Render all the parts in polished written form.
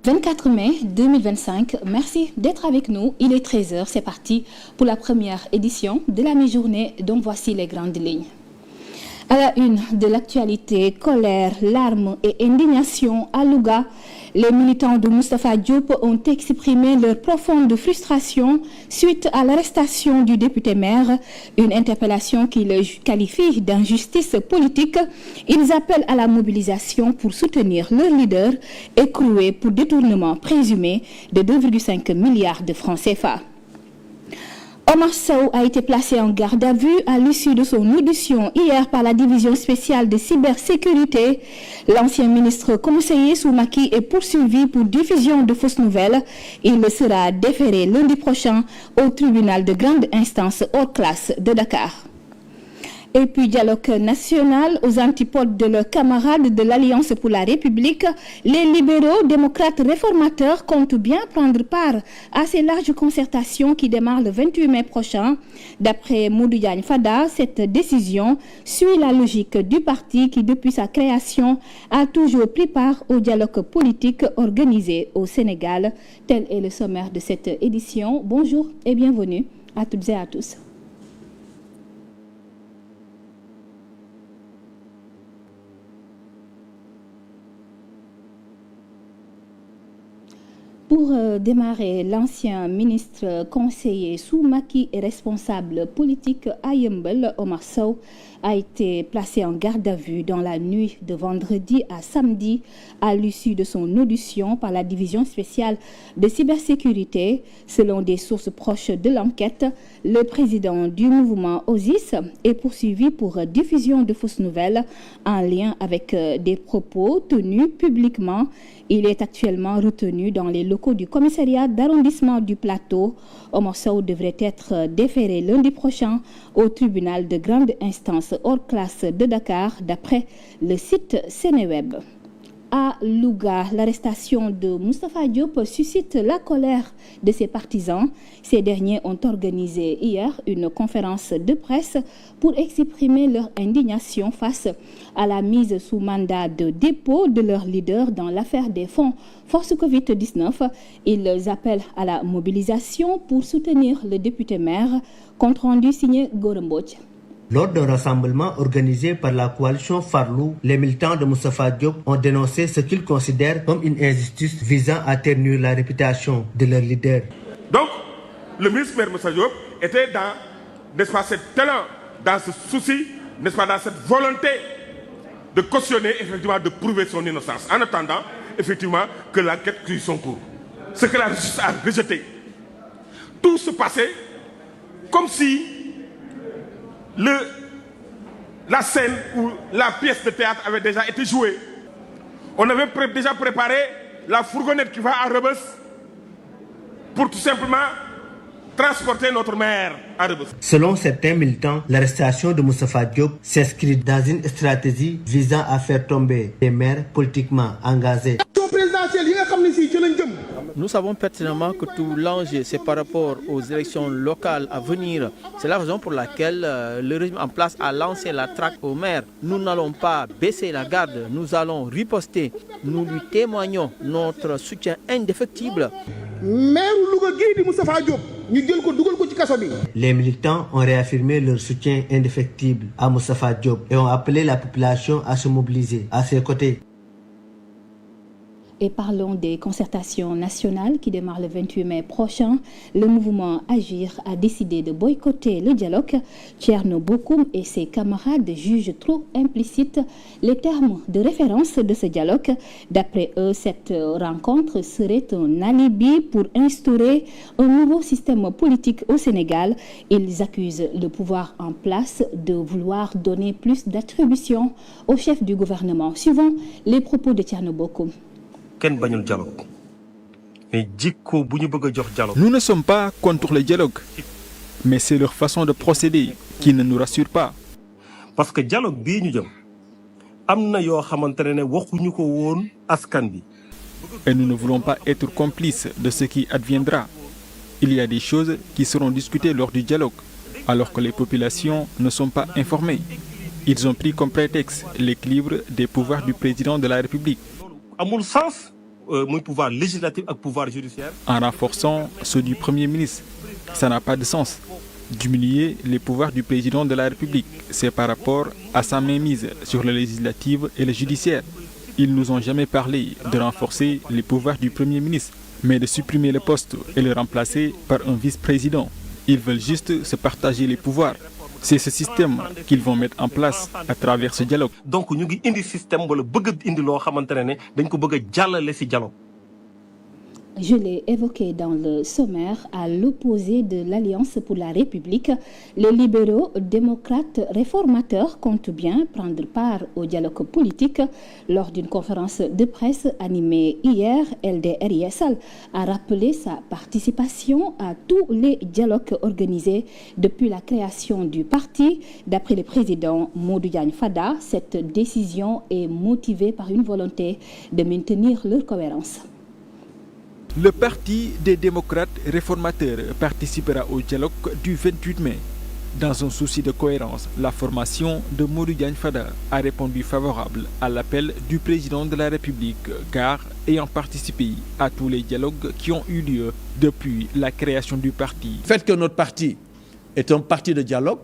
24 mai 2025, merci d'être avec nous. Il est 13h, c'est parti pour la première édition de la mi-journée, dont voici les grandes lignes. À la une de l'actualité, colère, larmes et indignation à Louga, les militants de Moustapha Diop ont exprimé leur profonde frustration suite à l'arrestation du député maire, une interpellation qu'ils qualifient d'injustice politique. Ils appellent à la mobilisation pour soutenir leur leader écroué pour détournement présumé de 2,5 milliards de francs CFA. Omar Sow a été placé en garde à vue à l'issue de son audition hier par la division spéciale de cybersécurité. L'ancien ministre conseiller sous Macky est poursuivi pour diffusion de fausses nouvelles. Il sera déféré lundi prochain au tribunal de grande instance hors classe de Dakar. Et puis dialogue national aux antipodes de leurs camarades de l'Alliance pour la République, les libéraux, démocrates, réformateurs comptent bien prendre part à ces larges concertations qui démarrent le 28 mai prochain. D'après Modou Diagne Fada, cette décision suit la logique du parti qui, depuis sa création, a toujours pris part au dialogue politique organisé au Sénégal. Tel est le sommaire de cette édition. Bonjour et bienvenue à toutes et à tous. Pour démarrer, l'ancien ministre conseiller sous Macky et responsable politique à Yeumbeul, Omar Sow, a été placé en garde à vue dans la nuit de vendredi à samedi à l'issue de son audition par la division spéciale de cybersécurité. Selon des sources proches de l'enquête, le président du mouvement OSIS est poursuivi pour diffusion de fausses nouvelles en lien avec des propos tenus publiquement. Il est actuellement retenu dans les locaux du commissariat d'arrondissement du Plateau. Omar Sow devrait être déféré lundi prochain au tribunal de grande instance hors classe de Dakar, d'après le site Sénéweb. À Louga, l'arrestation de Moustapha Diop suscite la colère de ses partisans. Ces derniers ont organisé hier une conférence de presse pour exprimer leur indignation face à la mise sous mandat de dépôt de leur leader dans l'affaire des fonds Force Covid-19. Ils appellent à la mobilisation pour soutenir le député maire. Compte rendu signé Goremboj. Lors d'un rassemblement organisé par la coalition Farlou, les militants de Moustapha Diop ont dénoncé ce qu'ils considèrent comme une injustice visant à ternir la réputation de leur leader. Donc, le ministre maire Moustapha Diop était dans, n'est-ce pas, cet talent, dans ce souci, n'est-ce pas, dans cette volonté de cautionner, effectivement, de prouver son innocence, en attendant, effectivement, que l'enquête suive son cours. Ce que la justice a rejeté. Tout se passait comme si la scène ou la pièce de théâtre avait déjà été jouée. On avait déjà préparé la fourgonnette qui va à Rebeuss pour tout simplement transporter notre maire à Rebeuss. Selon certains militants, l'arrestation de Moustapha Diop s'inscrit dans une stratégie visant à faire tomber les maires politiquement engagés. Nous savons pertinemment que tout l'enjeu, c'est par rapport aux élections locales à venir. C'est la raison pour laquelle le régime en place a lancé la traque aux maires. Nous n'allons pas baisser la garde, nous allons riposter. Nous lui témoignons notre soutien indéfectible. Les militants ont réaffirmé leur soutien indéfectible à Moustapha Diop et ont appelé la population à se mobiliser à ses côtés. Et parlons des concertations nationales qui démarrent le 28 mai prochain. Le mouvement Agir a décidé de boycotter le dialogue. Thierno Bokoum et ses camarades jugent trop implicites les termes de référence de ce dialogue. D'après eux, cette rencontre serait un alibi pour instaurer un nouveau système politique au Sénégal. Ils accusent le pouvoir en place de vouloir donner plus d'attributions au chef du gouvernement. Suivant les propos de Thierno Bokoum. Nous ne sommes pas contre le dialogue, mais c'est leur façon de procéder qui ne nous rassure pas. Parce que le dialogue, et nous ne voulons pas être complices de ce qui adviendra. Il y a des choses qui seront discutées lors du dialogue, alors que les populations ne sont pas informées. Ils ont pris comme prétexte l'équilibre des pouvoirs du président de la République. muy pouvoir législatif ak pouvoir judiciaire. En renforçant ceux du Premier ministre, ça n'a pas de sens. Diminuer les pouvoirs du président de la République, c'est par rapport à sa mainmise sur le législatif et le judiciaire. Ils nous ont jamais parlé de renforcer les pouvoirs du Premier ministre, mais de supprimer le poste et le remplacer par un vice-président. Ils veulent juste se partager les pouvoirs. C'est ce système qu'ils vont mettre en place à travers ce dialogue. Donc ñu ngi indi système wala bëgg indi loo xamante ne dañ ko bëgg a jàllale ci dialogue. Je l'ai évoqué dans le sommaire, à l'opposé de l'Alliance pour la République, les libéraux, démocrates, réformateurs comptent bien prendre part au dialogue politique. Lors d'une conférence de presse animée hier, LDR-YSL a rappelé sa participation à tous les dialogues organisés depuis la création du parti. D'après le président Modou Diagne Fada, cette décision est motivée par une volonté de maintenir leur cohérence. Le Parti des démocrates réformateurs participera au dialogue du 28 mai. Dans un souci de cohérence, la formation de Modou Diagne Fada a répondu favorable à l'appel du président de la République, car ayant participé à tous les dialogues qui ont eu lieu depuis la création du parti. Le fait que notre parti est un parti de dialogue,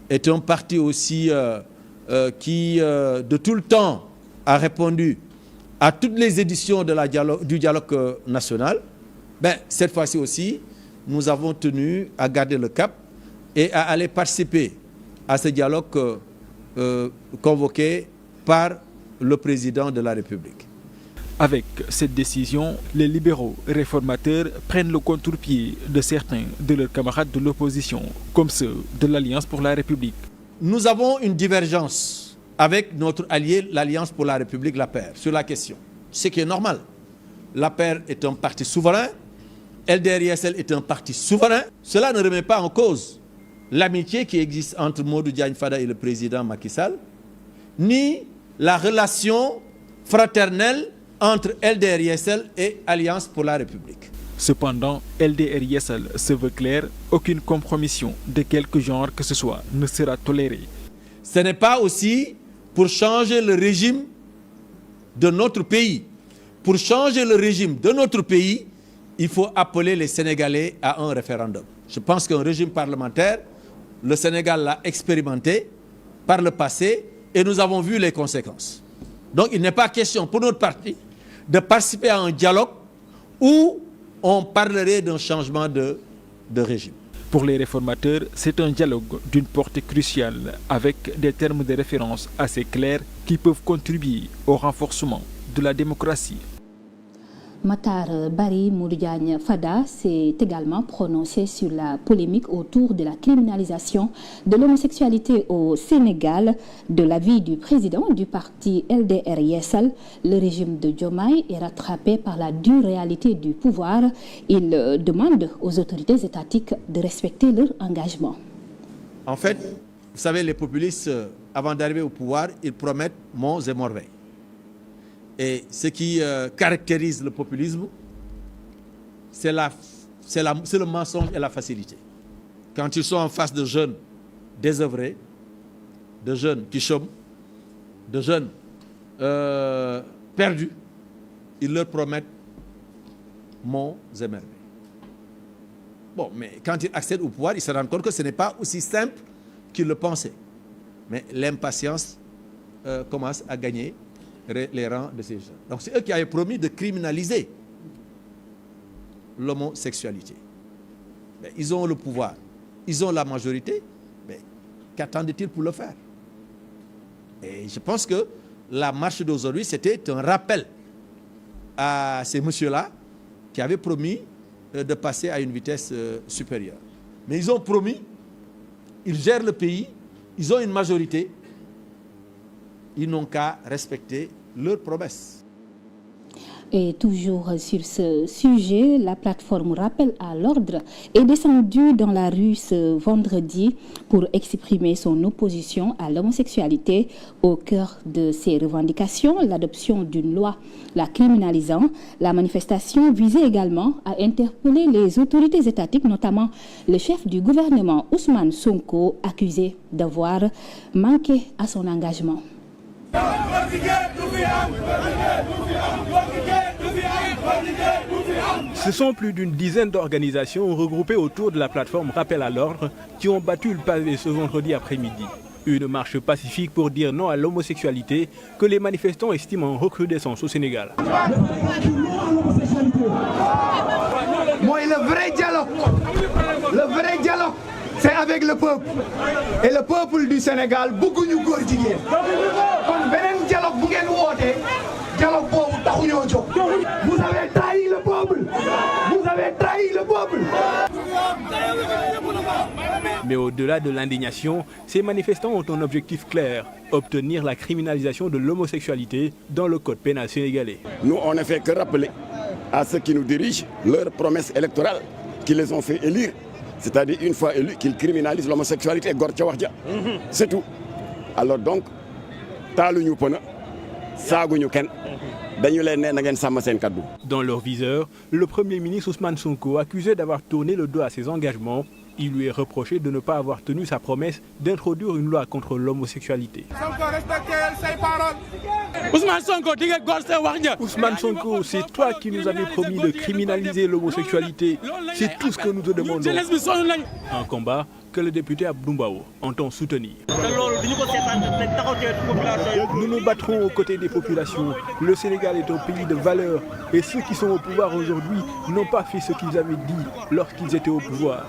est un parti aussi qui, de tout le temps, a répondu à toutes les éditions de du dialogue national, cette fois-ci aussi, nous avons tenu à garder le cap et à aller participer à ce dialogue convoqué par le président de la République. Avec cette décision, les libéraux réformateurs prennent le contre-pied de certains de leurs camarades de l'opposition, comme ceux de l'Alliance pour la République. Nous avons une divergence avec notre allié, l'Alliance pour la République, l'APR, sur la question. Ce qui est normal. L'APR est un parti souverain, LDR-YSL est un parti souverain. Cela ne remet pas en cause l'amitié qui existe entre Modou Diagne Fada et le président Macky Sall, ni la relation fraternelle entre LDR-YSL et Alliance pour la République. Cependant, LDR-YSL se veut clair, aucune compromission de quelque genre que ce soit ne sera tolérée. Ce n'est pas aussi pour changer le régime de notre pays. Pour changer le régime de notre pays, il faut appeler les Sénégalais à un référendum. Je pense qu'un régime parlementaire, le Sénégal l'a expérimenté par le passé et nous avons vu les conséquences. Donc il n'est pas question pour notre parti de participer à un dialogue où on parlerait d'un changement de régime. Pour les réformateurs, c'est un dialogue d'une portée cruciale avec des termes de référence assez clairs qui peuvent contribuer au renforcement de la démocratie. Matar Bari Modou Diagne Fada s'est également prononcé sur la polémique autour de la criminalisation de l'homosexualité au Sénégal. De l'avis du président du parti LDR-YSL, le régime de Diomaye est rattrapé par la dure réalité du pouvoir. Il demande aux autorités étatiques de respecter leur engagement. En fait, vous savez, les populistes, avant d'arriver au pouvoir, ils promettent monts et merveilles. Et ce qui caractérise le populisme, c'est le mensonge et la facilité. Quand ils sont en face de jeunes désœuvrés, de jeunes qui chôment, de jeunes perdus, ils leur promettent monts et merveilles. Bon, mais quand ils accèdent au pouvoir, ils se rendent compte que ce n'est pas aussi simple qu'ils le pensaient. Mais l'impatience commence à gagner les rangs de ces jeunes. Donc c'est eux qui avaient promis de criminaliser l'homosexualité. Mais ils ont le pouvoir, ils ont la majorité, mais qu'attendent-ils pour le faire? Et je pense que la marche d'aujourd'hui, c'était un rappel à ces messieurs-là qui avaient promis de passer à une vitesse supérieure. Mais ils ont promis, ils gèrent le pays, ils ont une majorité, ils n'ont qu'à respecter leurs promesses. Et toujours sur ce sujet, la plateforme Rappel à l'ordre est descendue dans la rue ce vendredi pour exprimer son opposition à l'homosexualité. Au cœur de ses revendications, l'adoption d'une loi la criminalisant. La manifestation visait également à interpeller les autorités étatiques, notamment le chef du gouvernement Ousmane Sonko, accusé d'avoir manqué à son engagement. Ce sont plus d'une dizaine d'organisations regroupées autour de la plateforme Rappel à l'ordre qui ont battu le pavé ce vendredi après-midi. Une marche pacifique pour dire non à l'homosexualité que les manifestants estiment en recrudescence au Sénégal. Moi, le vrai dialogue, c'est avec le peuple. Et le peuple du Sénégal, beaucoup de gens jigéen. Kon benen dialogue bu ngeen woté, dialogue bobu taxu ñoo jóg. Vous avez trahi le peuple. Vous avez trahi le peuple. Mais au-delà de l'indignation, ces manifestants ont un objectif clair, obtenir la criminalisation de l'homosexualité dans le code pénal sénégalais. Nous, on ne fait que rappeler à ceux qui nous dirigent leurs promesses électorales qui les ont fait élire. C'est-à-dire, une fois élus, qu'ils criminalisent l'homosexualité. C'est tout. Alors donc, dans leur viseur, le Premier ministre Ousmane Sonko, accusé d'avoir tourné le dos à ses engagements, il lui est reproché de ne pas avoir tenu sa promesse d'introduire une loi contre l'homosexualité. Ousmane Sonko, c'est toi qui nous avais promis de criminaliser l'homosexualité. C'est tout ce que nous te demandons. Un combat que le député Abdoumbaou entend soutenir. Nous nous battrons aux côtés des populations. Le Sénégal est un pays de valeurs et ceux qui sont au pouvoir aujourd'hui n'ont pas fait ce qu'ils avaient dit lorsqu'ils étaient au pouvoir.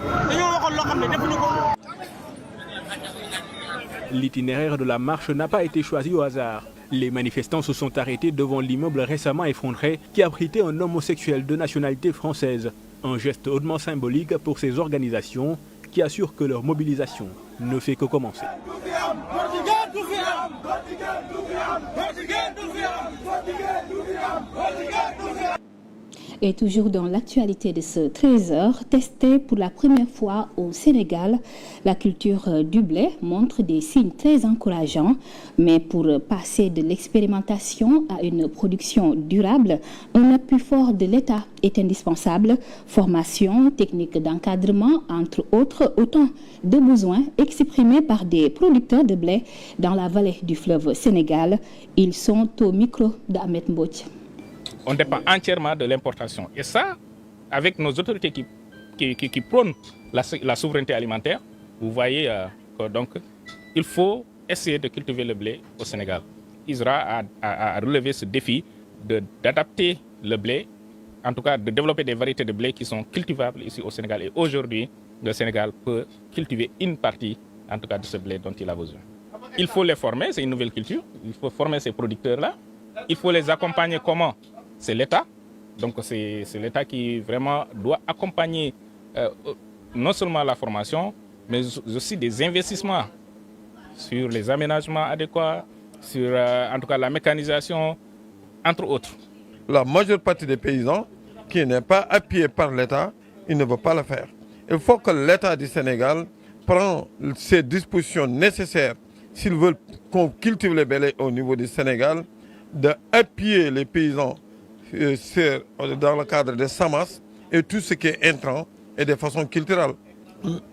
L'itinéraire de la marche n'a pas été choisi au hasard. Les manifestants se sont arrêtés devant l'immeuble récemment effondré qui abritait un homosexuel de nationalité française. Un geste hautement symbolique pour ces organisations qui assurent que leur mobilisation ne fait que commencer. Et toujours dans l'actualité de ce 13h, testé pour la première fois au Sénégal, la culture du blé montre des signes très encourageants. Mais pour passer de l'expérimentation à une production durable, un appui fort de l'État est indispensable. Formation, technique d'encadrement, entre autres, autant de besoins exprimés par des producteurs de blé dans la vallée du fleuve Sénégal. Ils sont au micro d'Ahmed Mbouch. On dépend entièrement de l'importation. Et ça, avec nos autorités qui prônent la souveraineté alimentaire, vous voyez donc il faut essayer de cultiver le blé au Sénégal. ISRA a relevé ce défi d'adapter le blé, en tout cas de développer des variétés de blé qui sont cultivables ici au Sénégal. Et aujourd'hui, le Sénégal peut cultiver une partie, en tout cas, de ce blé dont il a besoin. Il faut les former, c'est une nouvelle culture. Il faut former ces producteurs-là. Il faut les accompagner comment? C'est l'État. Donc c'est l'État qui vraiment doit accompagner non seulement la formation, mais aussi des investissements sur les aménagements adéquats, sur en tout cas la mécanisation, entre autres. La majeure partie des paysans qui n'est pas appuyée par l'État, ils ne veulent pas le faire. Il faut que l'État du Sénégal prenne ces dispositions nécessaires s'ils veulent qu'on cultive les blés au niveau du Sénégal, d'appuyer les paysans dans le cadre des SAMAS et tout ce qui est intrant et de façon culturelle.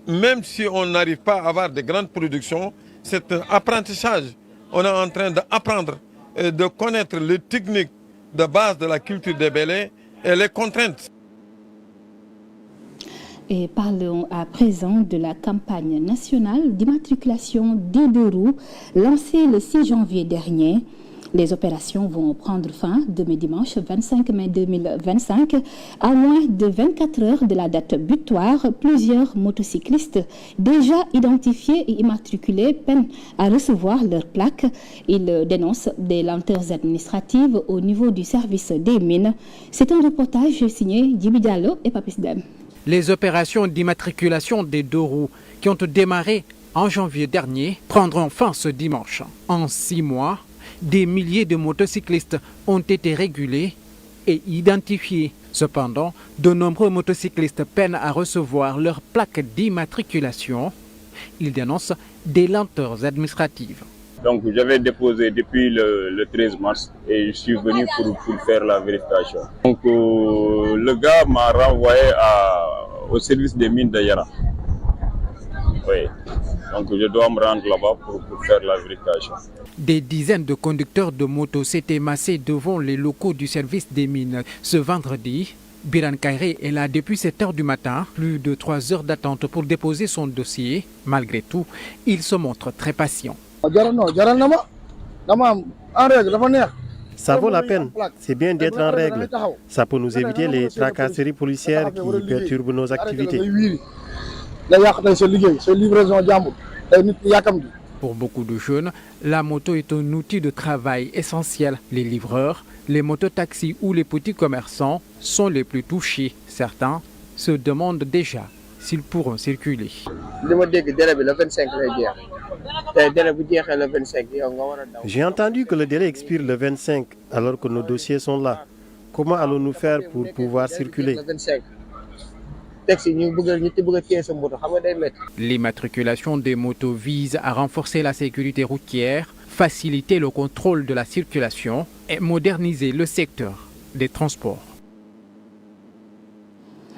Même si on n'arrive pas à avoir de grandes productions, c'est un apprentissage. On est en train d'apprendre et de connaître les techniques de base de la culture des blés et les contraintes. Et parlons à présent de la campagne nationale d'immatriculation des deux roues lancée le 6 janvier dernier. Les opérations vont prendre fin demain dimanche 25 mai 2025. À moins de 24 heures de la date butoir, plusieurs motocyclistes déjà identifiés et immatriculés peinent à recevoir leurs plaques. Ils dénoncent des lenteurs administratives au niveau du service des mines. C'est un reportage signé Djibi Diallo et Papis Dem. Les opérations d'immatriculation des deux roues qui ont démarré en janvier dernier prendront fin ce dimanche. En 6 mois, des milliers de motocyclistes ont été régulés et identifiés. Cependant, de nombreux motocyclistes peinent à recevoir leur plaque d'immatriculation. Ils dénoncent des lenteurs administratives. Donc j'avais déposé depuis le 13 mars et je suis venu pour faire la vérification. Donc le gars m'a renvoyé au service des mines de Yara. Oui. Donc je dois me rendre là-bas pour faire la vérification. Des dizaines de conducteurs de motos s'étaient massés devant les locaux du service des mines ce vendredi. Biran Kairé est là depuis 7 heures du matin, plus de 3 heures d'attente pour déposer son dossier. Malgré tout, il se montre très patient. Ça vaut la peine. C'est bien d'être en règle. Ça peut nous éviter les tracasseries policières qui perturbent nos activités. Pour beaucoup de jeunes, la moto est un outil de travail essentiel. Les livreurs, les mototaxis ou les petits commerçants sont les plus touchés. Certains se demandent déjà s'ils pourront circuler. J'ai entendu que le délai expire le 25 alors que nos dossiers sont là. Comment allons-nous faire pour pouvoir circuler? L'immatriculation des motos vise à renforcer la sécurité routière, faciliter le contrôle de la circulation et moderniser le secteur des transports.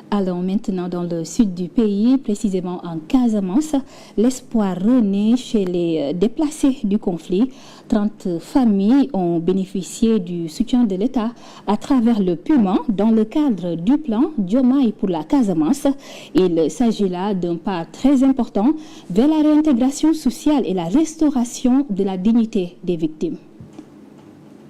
Allons maintenant dans le sud du pays, précisément en Casamance. L'espoir renaît chez les déplacés du conflit. 30 familles ont bénéficié du soutien de l'État à travers le PUMA dans le cadre du plan Diomaye pour la Casamance. Il s'agit là d'un pas très important vers la réintégration sociale et la restauration de la dignité des victimes.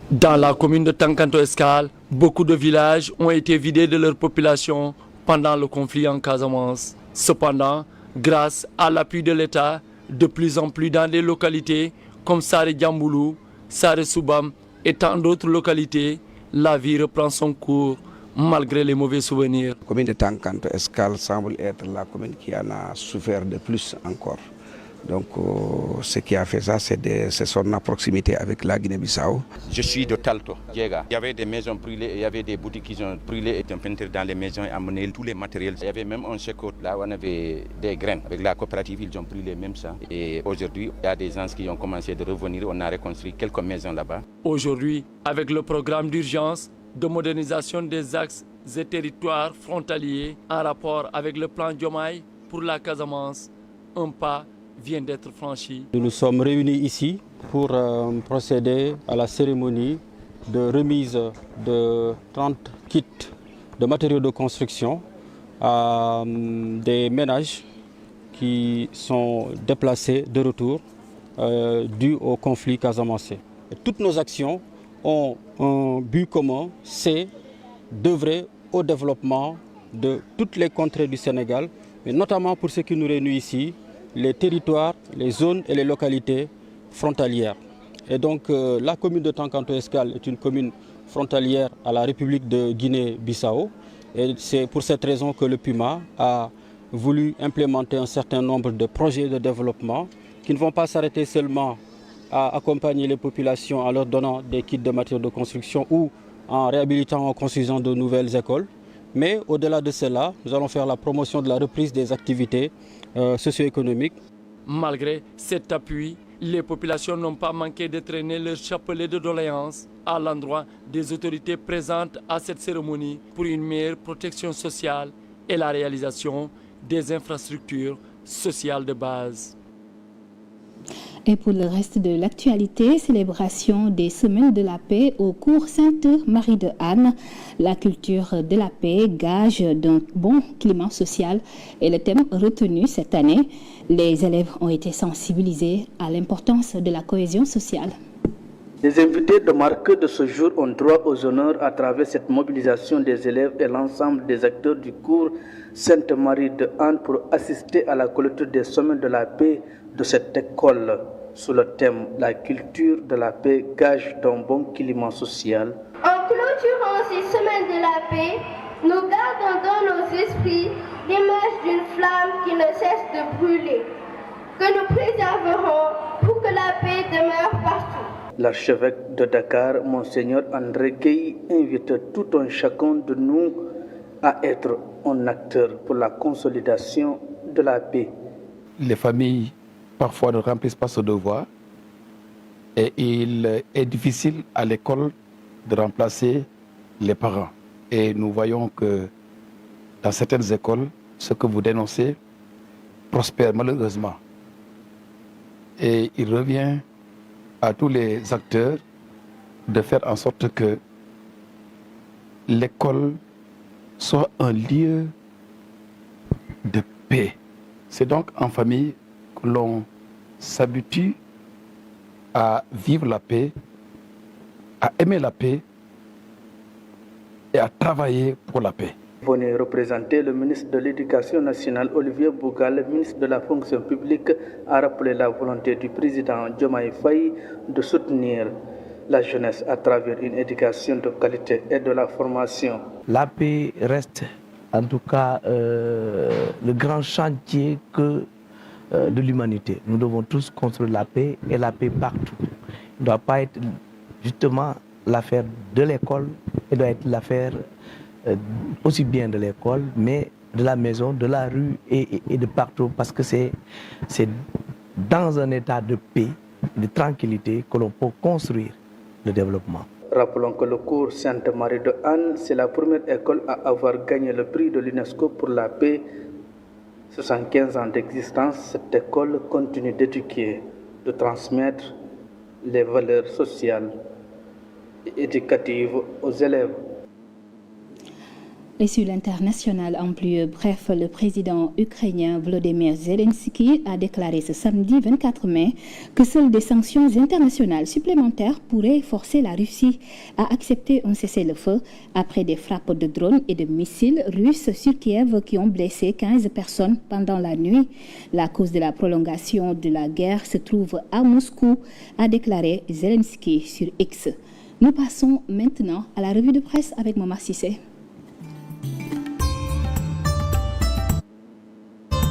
Dans la commune de Tankanto Escale, beaucoup de villages ont été vidés de leur population pendant le conflit en Casamance. Cependant, grâce à l'appui de l'État, de plus en plus dans des localités comme Sare Djamboulou, Sare Soubam et tant d'autres localités, la vie reprend son cours malgré les mauvais souvenirs. La commune de Tankanto Escale semble être la commune qui en a souffert de plus encore. Donc ce qui a fait ça, c'est son proximité avec la Guinée-Bissau. Je suis de Talto, Diega. Il y avait des maisons brûlées, il y avait des boutiques qui ont brûlé et ont peinturé dans les maisons et amené tous les matériels. Il y avait même un chèque là où on avait des graines. Avec la coopérative, ils ont brûlé même ça. Et aujourd'hui, il y a des gens qui ont commencé à revenir. On a reconstruit quelques maisons là-bas. Aujourd'hui, avec le programme d'urgence de modernisation des axes et territoires frontaliers en rapport avec le plan Diomaye pour la Casamance, un pas vient d'être franchi. Nous nous sommes réunis ici pour procéder à la cérémonie de remise de 30 kits de matériaux de construction à des ménages qui sont déplacés de retour dû au conflit casamancé. Toutes nos actions ont un but commun, c'est d'œuvrer au développement de toutes les contrées du Sénégal, mais notamment pour ce qui nous réunit ici, les territoires, les zones et les localités frontalières. Et donc la commune de Tankanto Escale est une commune frontalière à la République de Guinée-Bissau. Et c'est pour cette raison que le PUMA a voulu implémenter un certain nombre de projets de développement qui ne vont pas s'arrêter seulement à accompagner les populations en leur donnant des kits de matériaux de construction ou en réhabilitant ou en construisant de nouvelles écoles. Mais au-delà de cela, nous allons faire la promotion de la reprise des activités socio-économiques. Malgré cet appui, les populations n'ont pas manqué de traîner leur chapelet de doléances à l'endroit des autorités présentes à cette cérémonie pour une meilleure protection sociale et la réalisation des infrastructures sociales de base. Et pour le reste de l'actualité, célébration des Semaines de la Paix au cours Sainte-Marie de Anne. La culture de la paix, gage d'un bon climat social, est le thème retenu cette année. Les élèves ont été sensibilisés à l'importance de la cohésion sociale. Les invités de marque de ce jour ont droit aux honneurs à travers cette mobilisation des élèves et l'ensemble des acteurs du cours Sainte-Marie de Anne pour assister à la clôture des Semaines de la Paix de cette école sous le thème « La culture de la paix, gage d'un bon climat social ». En clôturant ces Semaines de la Paix, nous gardons dans nos esprits l'image d'une flamme qui ne cesse de brûler, que nous préserverons pour que la paix demeure partout. L'archevêque de Dakar, Monseigneur André Gueye, invite tout un chacun de nous à être un acteur pour la consolidation de la paix. Les familles parfois ne remplissent pas ce devoir et il est difficile à l'école de remplacer les parents. Et nous voyons que dans certaines écoles, ce que vous dénoncez prospère malheureusement. Et il revient à tous les acteurs de faire en sorte que l'école soit un lieu de paix. C'est donc en famille que l'on s'habitue à vivre la paix, à aimer la paix et à travailler pour la paix. Venez représenter le ministre de l'Éducation nationale, Olivier Bougal, ministre de la fonction publique, a rappelé la volonté du président Diomaye Faye de soutenir la jeunesse à travers une éducation de qualité et de la formation. La paix reste en tout cas le grand chantier de l'humanité. Nous devons tous construire la paix et la paix partout. Il ne doit pas être justement l'affaire de l'école, il doit être l'affaire aussi bien de l'école, mais de la maison, de la rue et de partout, parce que c'est dans un état de paix, de tranquillité que l'on peut construire le développement. Rappelons que le cours Sainte-Marie de Anne, c'est la première école à avoir gagné le prix de l'UNESCO pour la paix. 75 ans d'existence, cette école continue d'éduquer, de transmettre les valeurs sociales et éducatives aux élèves. Et sur l'international en plus bref, le président ukrainien Volodymyr Zelensky a déclaré ce samedi 24 mai que seules des sanctions internationales supplémentaires pourraient forcer la Russie à accepter un cessez-le-feu après des frappes de drones et de missiles russes sur Kiev qui ont blessé 15 personnes pendant la nuit. La cause de la prolongation de la guerre se trouve à Moscou, a déclaré Zelensky sur X. Nous passons maintenant à la revue de presse avec Momar Cissé.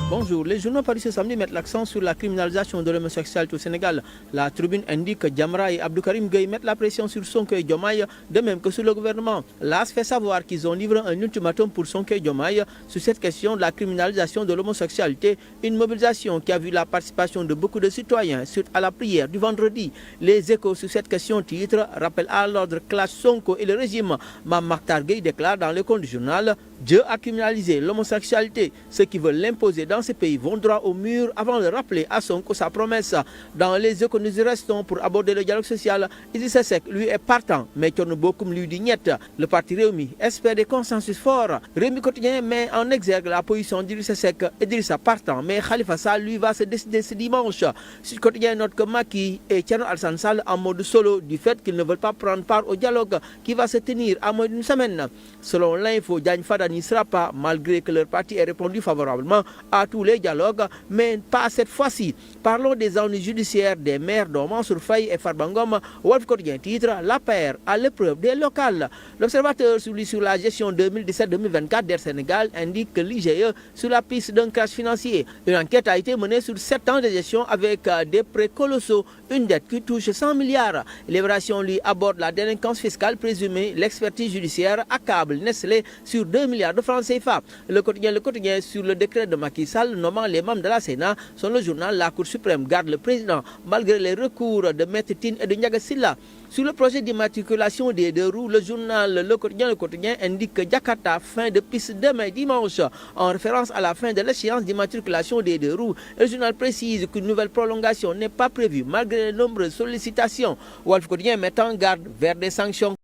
Bonjour, les journaux parus ce samedi mettent l'accent sur la criminalisation de l'homosexualité au Sénégal. La tribune indique que Jamra et Abdou Karim Gueye mettent la pression sur Sonko et Diomaye, de même que sur le gouvernement. L'AS fait savoir qu'ils ont livré un ultimatum pour Sonko et Diomaye sur cette question de la criminalisation de l'homosexualité, une mobilisation qui a vu la participation de beaucoup de citoyens suite à la prière du vendredi. Les Échos sur cette question titre rappellent à l'ordre classe Sonko et le régime. Mame Mactar Gueye déclare dans le compte du journal: Dieu a criminalisé l'homosexualité. Ceux qui veulent l'imposer dans ces pays vont droit au mur avant de rappeler à Sonko sa promesse. Dans les Échos, nous y restons pour aborder le dialogue social. Idrissa Seck, lui, est partant, mais Thierno Bocoum lui dit niet. Le parti Rewmi espère des consensus forts. Rewmi Quotidien met en exergue la position d'Idrissa Seck. Idrissa partant, mais Khalifa Sall, lui, va se décider ce dimanche. Sud Quotidien note que Macky et Thierno Alassane Sall en mode solo du fait qu'ils ne veulent pas prendre part au dialogue qui va se tenir à moins d'une semaine. Selon l'info, Diagne Fada n'y sera pas, malgré que leur parti ait répondu favorablement à tous les dialogues, mais pas cette fois-ci. Parlons des ennuis judiciaires des maires dont Mansour Faye et Farba Ngom. Walf Quotidien titre l'APR à l'épreuve des locales. L'observateur sur la gestion 2017-2024 d'Air Sénégal indique que l'IGE sur la piste d'un crash financier. Une enquête a été menée sur 7 ans de gestion avec des prêts colossaux, une dette qui touche 100 milliards. Libération lui aborde la délinquance fiscale présumée, l'expertise judiciaire accable Nestlé sur 2 milliards de francs CFA. Le quotidien sur le décret de Macky Sall nommant les membres de la Sénat. Sur le journal, la Cour suprême garde le président malgré les recours de Maître Tine et de Ndiaga Sylla. Sur le projet d'immatriculation des 2 roues, le journal Le Quotidien indique que Jakarta, fin de piste demain dimanche, en référence à la fin de l'échéance d'immatriculation des 2 roues. Le journal précise qu'une nouvelle prolongation n'est pas prévue malgré les nombreuses sollicitations. Walf Quotidien met en garde vers des sanctions